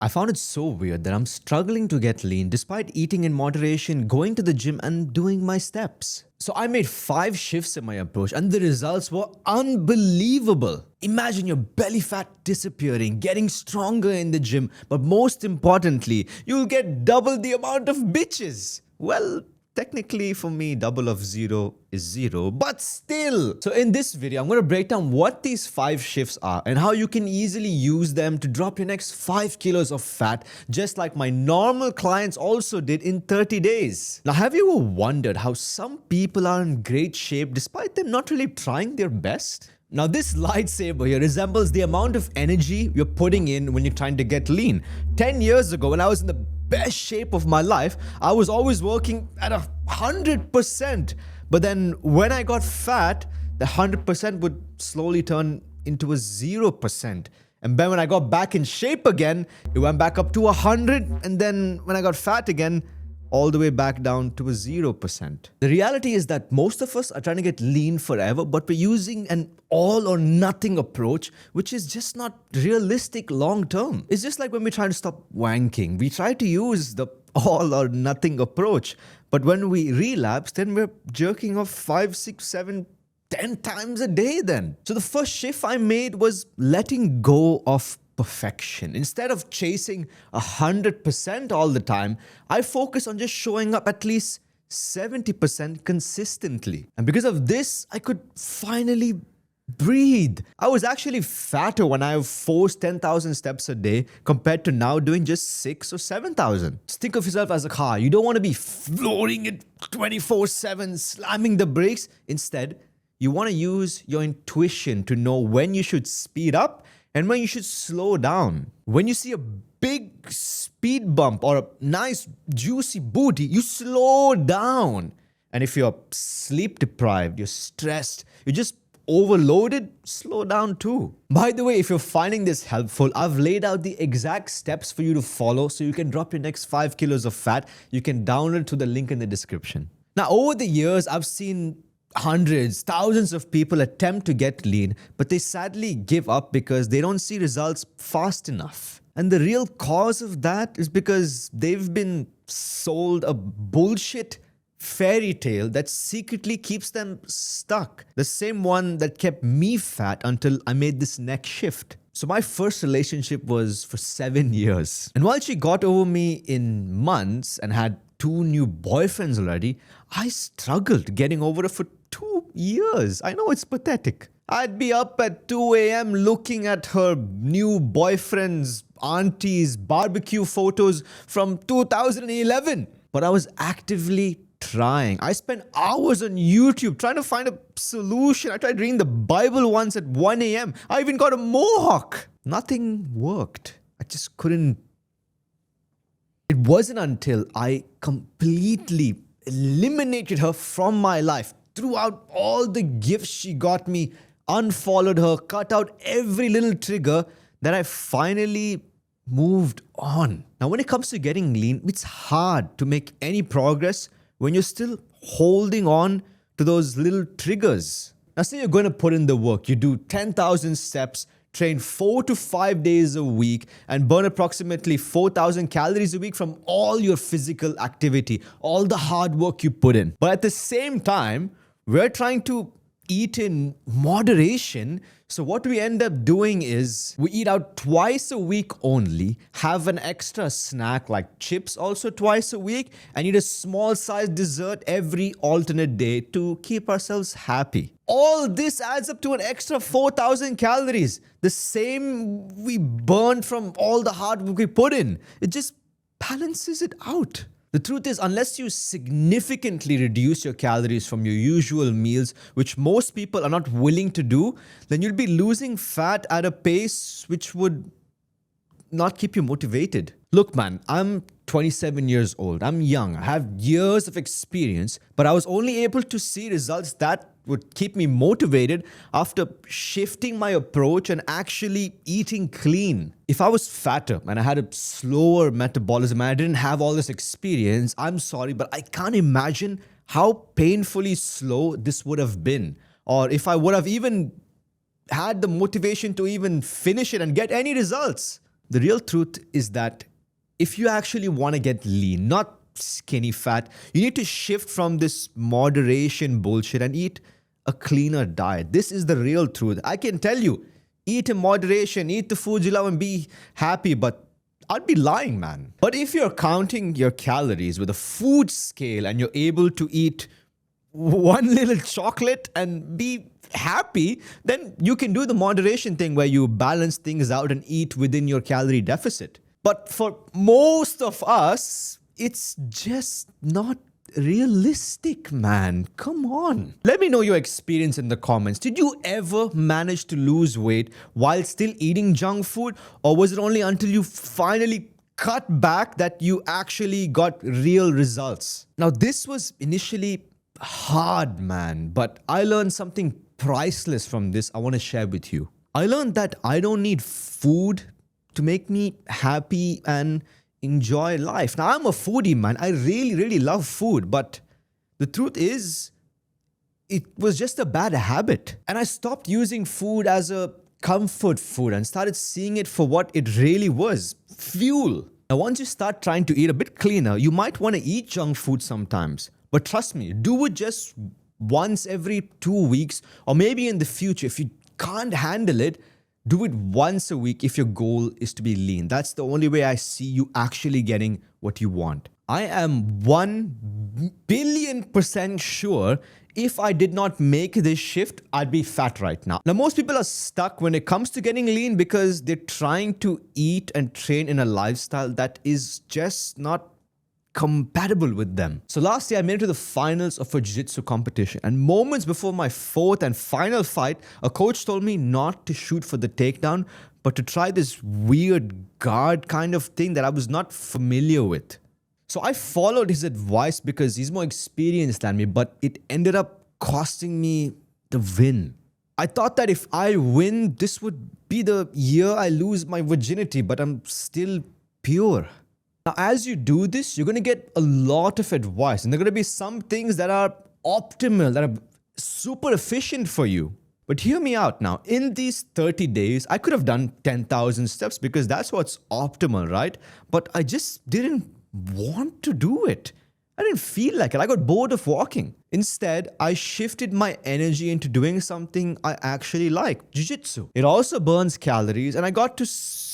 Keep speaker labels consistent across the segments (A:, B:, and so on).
A: I found it so weird that I'm struggling to get lean despite eating in moderation, going to the gym, and doing my steps. So I made 5 shifts in my approach, and the results were unbelievable. Imagine your belly fat disappearing, getting stronger in the gym, but most importantly, you'll get double the amount of bitches. Well, technically for me, double of 0 is 0, but still. So in this video, I'm going to break down what these 5 shifts are and how you can easily use them to drop your next 5 kilos of fat, just like my normal clients also did in 30 days. Now, have you ever wondered how some people are in great shape despite them not really trying their best? Now, this lightsaber here resembles the amount of energy you're putting in when you're trying to get lean. 10 years ago, when I was in the best shape of my life, I was always working at 100%. But then when I got fat, the 100% would slowly turn into a 0%. And then when I got back in shape again, it went back up to 100. And then when I got fat again, all the way back down to a 0%. The reality is that most of us are trying to get lean forever, but we're using an all or nothing approach, which is just not realistic long term. It's just like when we're trying to stop wanking. We try to use the all or nothing approach, but when we relapse, then we're jerking off 5, 6, 7, 10 times a day then. So the first shift I made was letting go of perfection. Instead of chasing 100% all the time, I focus on just showing up at least 70% consistently. And because of this, I could finally breathe. I was actually fatter when I forced 10,000 steps a day compared to now doing just 6 or 7,000. Just think of yourself as a car. You don't want to be flooring it 24/7, slamming the brakes. Instead, you want to use your intuition to know when you should speed up and when you should slow down. When you see a big speed bump or a nice juicy booty, you slow down. And if you're sleep deprived, you're stressed, you're just overloaded, slow down too. By the way, if you're finding this helpful, I've laid out the exact steps for you to follow so you can drop your next 5 kilos of fat. You can download to the link in the description. Now, over the years, I've seen hundreds, thousands of people attempt to get lean, but they sadly give up because they don't see results fast enough. And the real cause of that is because they've been sold a bullshit fairy tale that secretly keeps them stuck. The same one that kept me fat until I made this next shift. So my first relationship was for 7 years. And while she got over me in months and had 2 new boyfriends already, I struggled getting over her for 2 years. I know it's pathetic. I'd be up at 2 a.m. looking at her new boyfriend's auntie's barbecue photos from 2011. But I was actively trying. I spent hours on YouTube trying to find a solution. I tried reading the Bible once at 1 a.m. I even got a mohawk. Nothing worked. I just couldn't. It wasn't until I completely eliminated her from my life, threw out all the gifts she got me, unfollowed her, cut out every little trigger, that I finally moved on. Now, when it comes to getting lean, it's hard to make any progress when you're still holding on to those little triggers. Now, say you're going to put in the work. You do 10,000 steps, train 4 to 5 days a week, and burn approximately 4,000 calories a week from all your physical activity, all the hard work you put in. But at the same time, we're trying to eat in moderation. So what we end up doing is we eat out twice a week only, have an extra snack like chips also twice a week, and eat a small sized dessert every alternate day to keep ourselves happy. All this adds up to an extra 4,000 calories, the same we burned from all the hard work we put in. It just balances it out. The truth is, unless you significantly reduce your calories from your usual meals, which most people are not willing to do, then you'll be losing fat at a pace which would not keep you motivated. Look, man, I'm 27 years old. I'm young. I have years of experience, but I was only able to see results that would keep me motivated after shifting my approach and actually eating clean. If I was fatter and I had a slower metabolism and I didn't have all this experience, I'm sorry, but I can't imagine how painfully slow this would have been. Or if I would have even had the motivation to even finish it and get any results. The real truth is that if you actually want to get lean, not skinny fat, you need to shift from this moderation bullshit and eat a cleaner diet. This is the real truth. I can tell you, eat in moderation, eat the food you love and be happy, but I'd be lying, man. But if you're counting your calories with a food scale and you're able to eat one little chocolate and be happy, then you can do the moderation thing where you balance things out and eat within your calorie deficit. But for most of us, it's just not realistic, man. Come on. Let me know your experience in the comments. Did you ever manage to lose weight while still eating junk food? Or was it only until you finally cut back that you actually got real results? Now, this was initially hard, man, but I learned something priceless from this I want to share with you. I learned that I don't need food to make me happy and enjoy life. Now, I'm a foodie, man. I really, really love food, but the truth is, it was just a bad habit. And I stopped using food as a comfort food and started seeing it for what it really was, fuel. Now, once you start trying to eat a bit cleaner, you might want to eat junk food sometimes. But trust me, do it just once every 2 weeks, or maybe in the future. If you can't handle it, do it once a week if your goal is to be lean. That's the only way I see you actually getting what you want. I am 1,000,000,000% sure if I did not make this shift, I'd be fat right now. Now, most people are stuck when it comes to getting lean because they're trying to eat and train in a lifestyle that is just not compatible with them. So last year I made it to the finals of a jiu-jitsu competition, and moments before my fourth and final fight, a coach told me not to shoot for the takedown, but to try this weird guard kind of thing that I was not familiar with. So I followed his advice because he's more experienced than me, but it ended up costing me the win. I thought that if I win, this would be the year I lose my virginity, but I'm still pure. Now, as you do this, you're going to get a lot of advice, and there are going to be some things that are optimal, that are super efficient for you. But hear me out now. In these 30 days, I could have done 10,000 steps because that's what's optimal, right? But I just didn't want to do it. I didn't feel like it. I got bored of walking. Instead, I shifted my energy into doing something I actually like, jiu-jitsu. It also burns calories, and I got to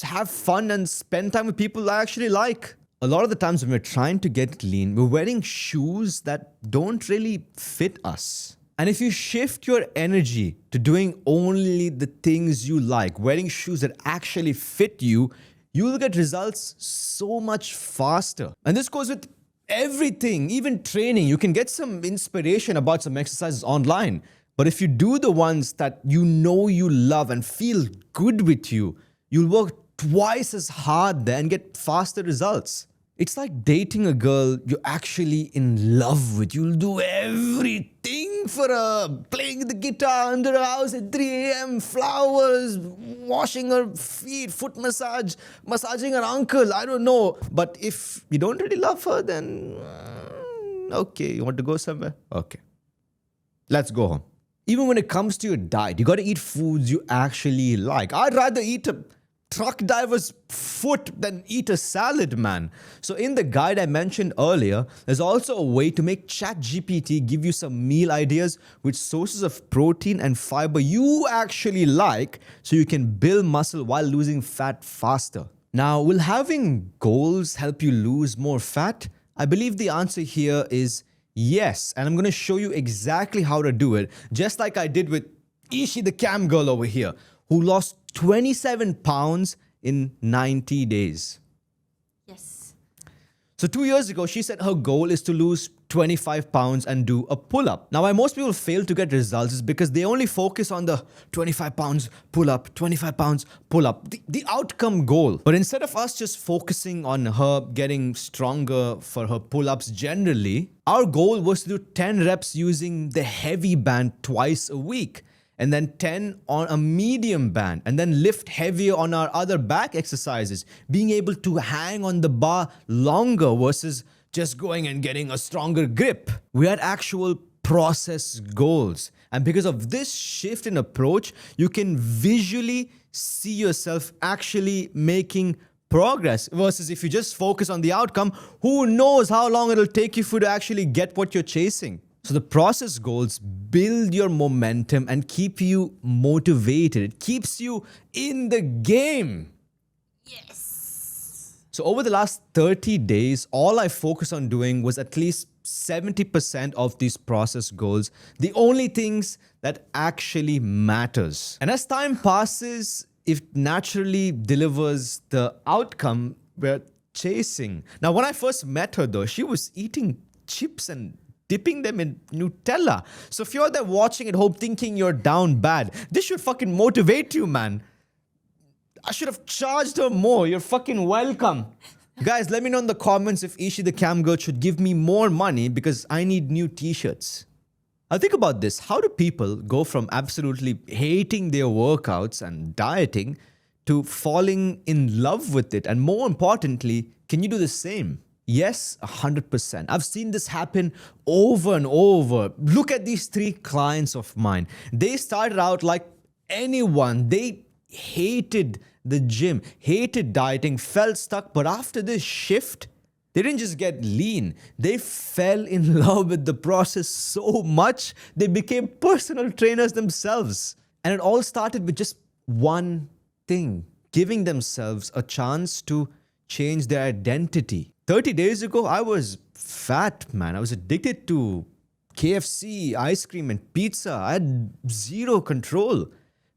A: have fun and spend time with people I actually like. A lot of the times when we're trying to get lean, we're wearing shoes that don't really fit us. And if you shift your energy to doing only the things you like, wearing shoes that actually fit you, you'll get results so much faster. And this goes with everything, even training. You can get some inspiration about some exercises online. But if you do the ones that you know you love and feel good with you, you'll work twice as hard there and get faster results. It's like dating a girl you're actually in love with. You'll do everything for her. Playing the guitar under her house at 3 a.m., flowers, washing her feet, foot massage, massaging her ankle, I don't know. But if you don't really love her, then okay, you want to go somewhere? Okay. Let's go home. Even when it comes to your diet, you got to eat foods you actually like. I'd rather eat a truck driver's foot than eat a salad, man. So in the guide I mentioned earlier, there's also a way to make ChatGPT give you some meal ideas with sources of protein and fiber you actually like, so you can build muscle while losing fat faster. Now, will having goals help you lose more fat? I believe the answer here is yes, and I'm going to show you exactly how to do it, just like I did with Ishi, the cam girl over here, who lost 27 pounds in 90 days.
B: Yes.
A: So 2 years ago, she said her goal is to lose 25 pounds and do a pull-up. Now, why most people fail to get results is because they only focus on the 25 pounds pull-up, 25 pounds pull-up, the outcome goal. But instead of us just focusing on her getting stronger for her pull-ups generally, our goal was to do 10 reps using the heavy band twice a week, and then 10 on a medium band, and then lift heavier on our other back exercises, being able to hang on the bar longer versus just going and getting a stronger grip. We had actual process goals, And because of this shift in approach, you can visually see yourself actually making progress. Versus if you just focus on the outcome, who knows how long it'll take you for to actually get what you're chasing. So the process goals build your momentum and keep you motivated. It keeps you in the game.
B: Yes.
A: So over the last 30 days, all I focused on doing was at least 70% of these process goals, the only things that actually matters. And as time passes, it naturally delivers the outcome we're chasing. Now, when I first met her though, she was eating chips and dipping them in Nutella. So if you're there watching at home thinking you're down bad, this should fucking motivate you, man. I should have charged her more. You're fucking welcome. Guys, let me know in the comments if Ishi the cam girl should give me more money because I need new t-shirts. Now think about this. How do people go from absolutely hating their workouts and dieting to falling in love with it? And more importantly, can you do the same? Yes, 100%. I've seen this happen over and over. Look at these 3 clients of mine. They started out like anyone. They hated the gym, hated dieting, felt stuck. But after this shift, they didn't just get lean. They fell in love with the process so much, they became personal trainers themselves. And it all started with just one thing, giving themselves a chance to change their identity. 30 days ago, I was fat, man. I was addicted to KFC, ice cream, and pizza. I had zero control.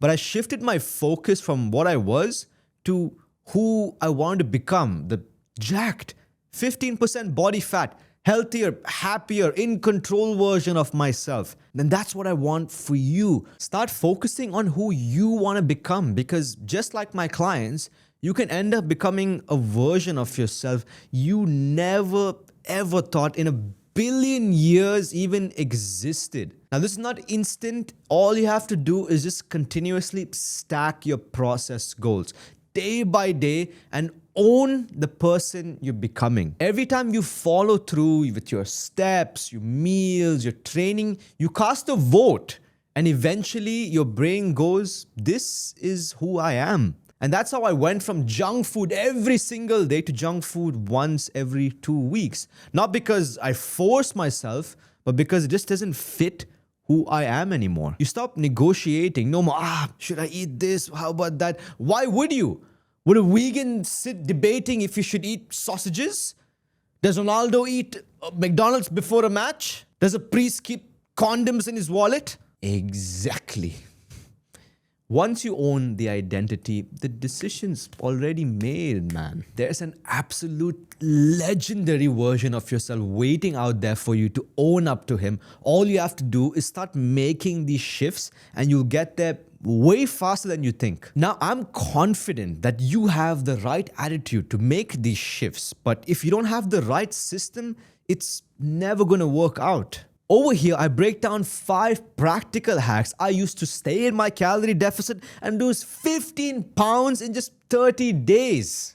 A: But I shifted my focus from what I was to who I wanted to become. The jacked, 15% body fat, healthier, happier, in control version of myself. Then that's what I want for you. Start focusing on who you want to become, because just like my clients, you can end up becoming a version of yourself you never ever thought in a billion years even existed. Now, this is not instant. All you have to do is just continuously stack your process goals day by day and own the person you're becoming. Every time you follow through with your steps, your meals, your training, you cast a vote, and eventually your brain goes, this is who I am. And that's how I went from junk food every single day to junk food once every 2 weeks. Not because I forced myself, but because it just doesn't fit who I am anymore. You stop negotiating. No more, should I eat this? How about that? Why would you? Would a vegan sit debating if you should eat sausages? Does Ronaldo eat McDonald's before a match? Does a priest keep condoms in his wallet? Exactly. Once you own the identity, the decision's already made, man. There's an absolute legendary version of yourself waiting out there for you to own up to him. All you have to do is start making these shifts and you'll get there way faster than you think. Now, I'm confident that you have the right attitude to make these shifts, but if you don't have the right system, it's never gonna work out. Over here, I break down 5 practical hacks I used to stay in my calorie deficit and lose 15 pounds in just 30 days.